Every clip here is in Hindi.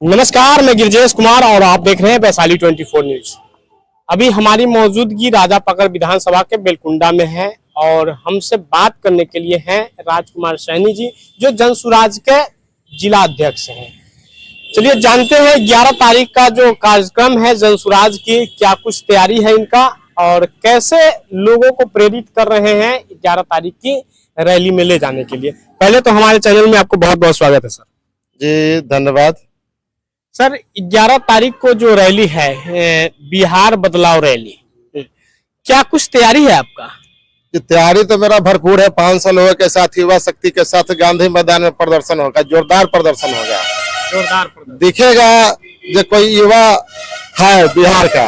नमस्कार, मैं गिरजेश कुमार और आप देख रहे हैं वैशाली 24 न्यूज। अभी हमारी मौजूदा राजापकर विधानसभा के बेलकुंडा में है और हमसे बात करने के लिए हैं राजकुमार सैनी जी, जो जनसुराज के जिला अध्यक्ष हैं। चलिए जानते हैं 11 तारीख का जो कार्यक्रम है जनसुराज की, क्या कुछ तैयारी है इनका और कैसे लोगों को प्रेरित कर रहे हैं 11 तारीख की रैली में ले जाने के लिए। पहले तो हमारे चैनल में आपको बहुत बहुत स्वागत है सर। जी धन्यवाद सर। 11 तारीख को जो रैली है बिहार बदलाव रैली, क्या कुछ तैयारी है आपका? तैयारी तो मेरा भरपूर है। 500 लोगों के साथ युवा शक्ति के साथ गांधी मैदान में प्रदर्शन होगा, जोरदार प्रदर्शन होगा। जोरदार प्रदर्शन दिखेगा जो कोई युवा है बिहार का,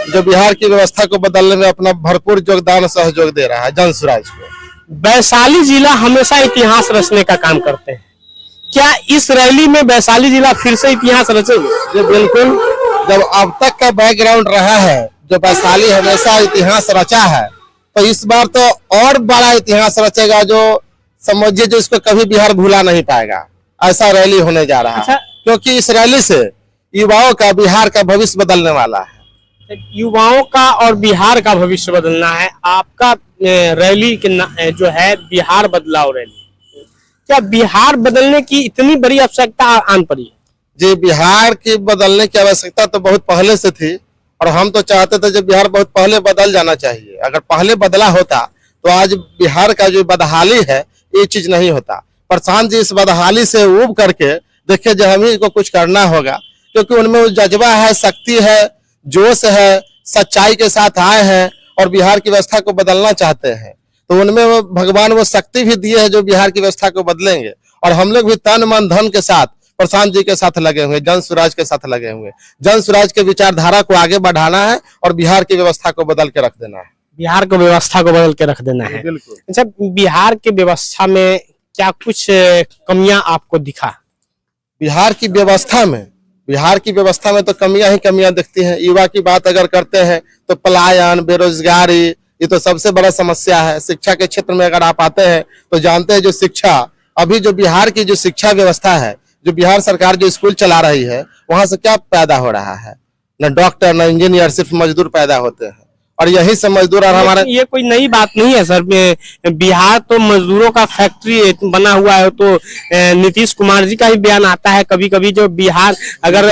जो बिहार की व्यवस्था को बदलने में अपना भरपूर योगदान सहयोग दे रहा है जनसुराज को। वैशाली जिला हमेशा इतिहास रचने का काम करते हैं, क्या इस रैली में वैशाली जिला फिर से इतिहास रचेगा? जी बिल्कुल। जब अब तक का बैकग्राउंड रहा है जो वैशाली हमेशा इतिहास रचा है, तो इस बार तो और बड़ा इतिहास रचेगा, जो समझिए जो इसको कभी बिहार भूला नहीं पाएगा। ऐसा रैली होने जा रहा है, क्योंकि इस रैली से युवाओं का बिहार का भविष्य बदलने वाला है। युवाओं का और बिहार का भविष्य बदलना है। आपका रैली के जो है बिहार बदलाव रैली, क्या बिहार बदलने की इतनी बड़ी आवश्यकता आन पड़ी है? जी बिहार की बदलने की आवश्यकता तो बहुत पहले से थी और हम तो चाहते थे जब बिहार बहुत पहले बदल जाना चाहिए। अगर पहले बदला होता तो आज बिहार का जो बदहाली है ये चीज नहीं होता। प्रशांत जी इस बदहाली से उब करके देखिए जो हम ही को कुछ करना होगा, क्योंकि उनमें वो जज्बा है, शक्ति है, जोश है, सच्चाई के साथ आए हैं और बिहार की व्यवस्था को बदलना चाहते हैं। तो उनमें वो भगवान वो शक्ति भी दिए है जो बिहार की व्यवस्था को बदलेंगे। और हम लोग भी तन मन धन के साथ प्रशांत जी के साथ लगे हुए, जनसुराज के साथ लगे हुए। जनसुराज के विचारधारा को आगे बढ़ाना है और बिहार की व्यवस्था को बदल के रख देना है। बिहार को व्यवस्था को बदल के रख देना है। बिल्कुल। अच्छा, बिहार की व्यवस्था में क्या कुछ कमियां आपको दिखा? बिहार की व्यवस्था में तो कमियां ही कमियां दिखती हैं। युवा की बात अगर करते हैं तो पलायन, बेरोजगारी, ये तो सबसे बड़ा समस्या है। शिक्षा के क्षेत्र में अगर आप आते हैं तो जानते हैं जो शिक्षा अभी जो बिहार की जो शिक्षा व्यवस्था है, जो बिहार सरकार जो स्कूल चला रही है, वहां से क्या पैदा हो रहा है? न डॉक्टर न इंजीनियर, सिर्फ मजदूर पैदा होते हैं। और यही से मजदूर और हमारे ये कोई नई बात नहीं है सर। बिहार तो मजदूरों का फैक्ट्री बना हुआ है। तो नीतीश कुमार जी का ही बयान आता है कभी कभी, जो बिहार अगर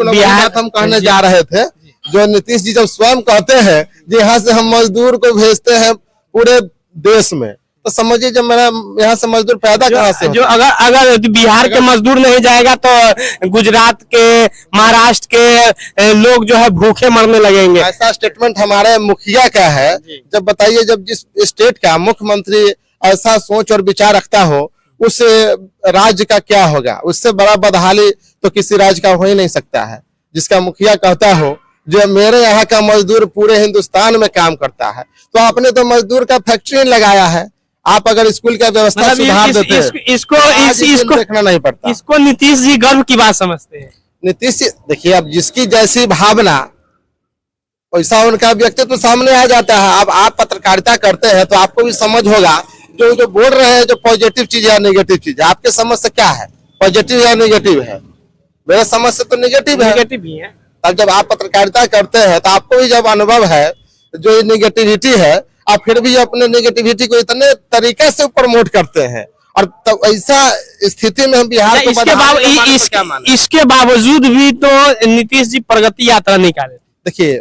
बिहार हम कहने जा रहे थे, जो नीतीश जी जब स्वयं कहते हैं कि यहाँ से हम मजदूर को भेजते हैं पूरे देश में, तो समझिए जब मेरा यहाँ से मजदूर पैदा कहाँ से जो अगर बिहार के मजदूर नहीं जाएगा तो गुजरात के, महाराष्ट्र के लोग जो है भूखे मरने लगेंगे। ऐसा स्टेटमेंट हमारे मुखिया का है। जब बताइए, जब जिस स्टेट का मुख्यमंत्री ऐसा सोच और विचार रखता हो, उस राज्य का क्या होगा? उससे बड़ा बदहाली तो किसी राज्य का हो ही नहीं सकता है। जिसका मुखिया कहता हो जो मेरे यहाँ का मजदूर पूरे हिंदुस्तान में काम करता है, तो आपने तो मजदूर का फैक्ट्री लगाया है। आप अगर स्कूल का व्यवस्था सुधार देते इसको देखना नहीं पड़ता। इसको नीतीश जी गर्व की बात समझते हैं। नीतीश जी देखिए, अब जिसकी जैसी भावना वैसा उनका व्यक्तित्व सामने आ जाता है। अब आप पत्रकारिता करते हैं तो आपको भी समझ होगा जो बोल रहे हैं, जो पॉजिटिव चीज है नेगेटिव चीज है, आपके समझ से क्या है, पॉजिटिव या नेगेटिव है? मेरे समझ से तो नेगेटिव है। तब जब आप पत्रकारिता करते हैं तो आपको भी जब अनुभव है जो नेगेटिविटी है, आप फिर भी अपने नेगेटिविटी को इतने तरीके से प्रमोट करते हैं। और तब ऐसा स्थिति में हम बिहार को इसके बावजूद भी तो नीतीश जी प्रगति यात्रा निकाले। देखिए,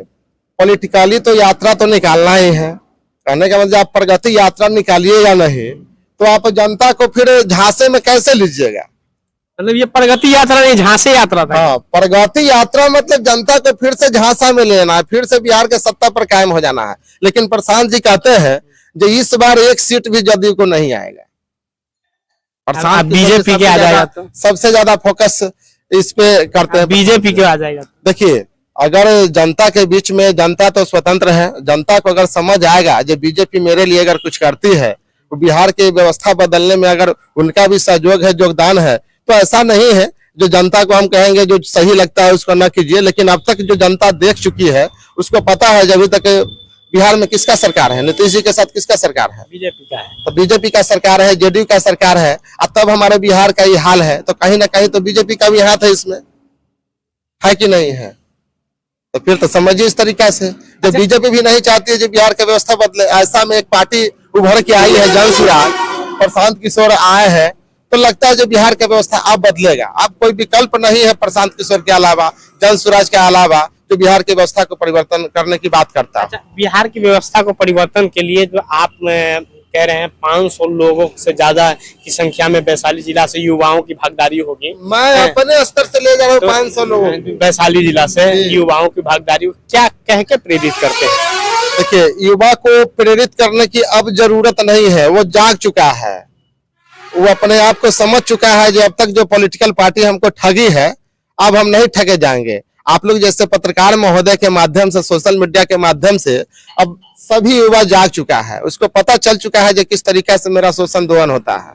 पॉलिटिकली तो यात्रा तो निकालना ही है। कहने का मतलब आप प्रगति यात्रा निकालिए या नहीं, तो आप जनता को फिर झांसे में कैसे लीजिएगा? मतलब ये प्रगति यात्रा नहीं, झांसे यात्रा था। हाँ, प्रगति यात्रा मतलब जनता को फिर से झांसा में लेना है, फिर से बिहार के सत्ता पर कायम हो जाना है। लेकिन प्रशांत जी कहते हैं जो इस बार एक सीट भी जदयू को नहीं आएगा। प्रशांत बीजेपी के आ जाएगा तो सबसे ज्यादा फोकस इस पे करते हैं, बीजेपी के आ जाएगा। देखिए, अगर जनता के बीच में, जनता तो स्वतंत्र है, जनता को अगर समझ आएगा जो बीजेपी मेरे लिए अगर कुछ करती है, तो बिहार की व्यवस्था बदलने में अगर उनका भी सहयोग है, योगदान है, तो ऐसा नहीं है जो जनता को हम कहेंगे जो सही लगता है उसको ना कीजिए। लेकिन अब तक जो जनता देख चुकी है उसको पता है जब तक बिहार में किसका सरकार है, नीतीश जी के साथ किसका सरकार है? बीजेपी का है। तो बीजेपी का सरकार है, जेडीयू का सरकार है। अब तब हमारे बिहार का ये हाल है, तो कहीं ना कहीं तो बीजेपी का भी हाथ है इसमें। है कि नहीं है? तो फिर तो समझिए इस तरीका से जब बीजेपी भी नहीं चाहती है जो बिहार की व्यवस्था बदले, ऐसा में एक पार्टी उभर के आई है जन सुराज, प्रशांत किशोर आए हैं, तो लगता है जो बिहार की व्यवस्था अब बदलेगा। अब कोई विकल्प नहीं है प्रशांत किशोर के अलावा, जन सुराज के अलावा, जो बिहार की व्यवस्था को परिवर्तन करने की बात करता है। अच्छा, बिहार की व्यवस्था को परिवर्तन के लिए जो आप कह रहे हैं 500 लोगों से ज्यादा की संख्या में वैशाली जिला से युवाओं की भागीदारी होगी, मैं अपने स्तर से ले जा रहा हूँ 500 लोगों को। वैशाली जिला से युवाओं की भागीदारी क्या कह के प्रेरित करते हैं? देखिए, युवा को प्रेरित करने की अब जरूरत नहीं है, वो जाग चुका है, वो अपने आप को समझ चुका है जो अब तक जो पॉलिटिकल पार्टी हमको ठगी है, अब हम नहीं ठगे जाएंगे। आप लोग जैसे पत्रकार महोदय के माध्यम से, सोशल मीडिया के माध्यम से अब सभी युवा जाग चुका है, उसको पता चल चुका है जो किस तरीके से मेरा शोषण दोहन होता है।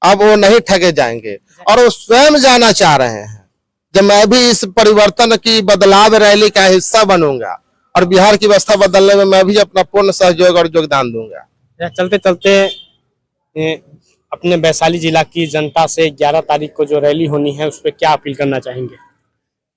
अब वो नहीं ठगे जाएंगे और वो स्वयं जाना चाह रहे हैं जब मैं भी इस परिवर्तन की बदलाव रैली का हिस्सा बनूंगा और बिहार की व्यवस्था बदलने में मैं भी अपना पूर्ण सहयोग और योगदान दूंगा। चलते चलते अपने वैशाली जिला की जनता से 11 तारीख को जो रैली होनी है उस पर क्या अपील करना चाहेंगे?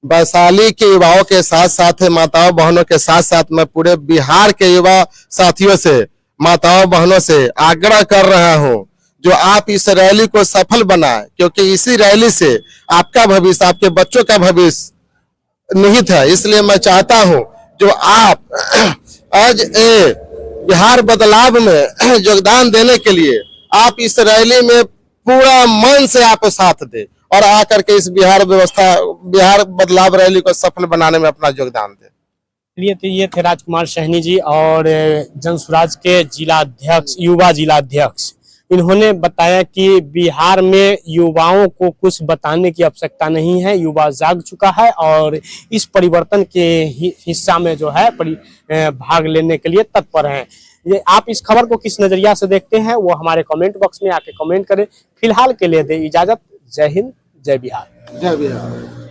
वैशाली के युवाओं के साथ साथ, माताओं बहनों के साथ साथ मैं पूरे बिहार के युवा साथियों से, माताओं बहनों से आग्रह कर रहा हूं जो आप इस रैली को सफल बनाएं, क्योंकि इसी रैली से आपका भविष्य, आपके बच्चों का भविष्य निहित है। इसलिए मैं चाहता हूं जो आप आज बिहार बदलाव में योगदान देने के लिए आप इस रैली में पूरा मन से आप साथ दें और आकर के इस बिहार बदलाव रैली को सफल बनाने में अपना योगदान दें। चलिए, तो ये थे राजकुमार सैनी जी और जनसुराज के जिलाध्यक्ष, युवा जिलाध्यक्ष। इन्होंने बताया कि बिहार में युवाओं को कुछ बताने की आवश्यकता नहीं है, युवा जाग चुका है और इस परिवर्तन के हिस्सा में जो है भाग लेने के लिए तत्पर हैं। ये आप इस खबर को किस नजरिया से देखते हैं वो हमारे कमेंट बॉक्स में आके कमेंट करें। फिलहाल के लिए दे इजाजत। जय हिंद, जय बिहार। जय बिहार।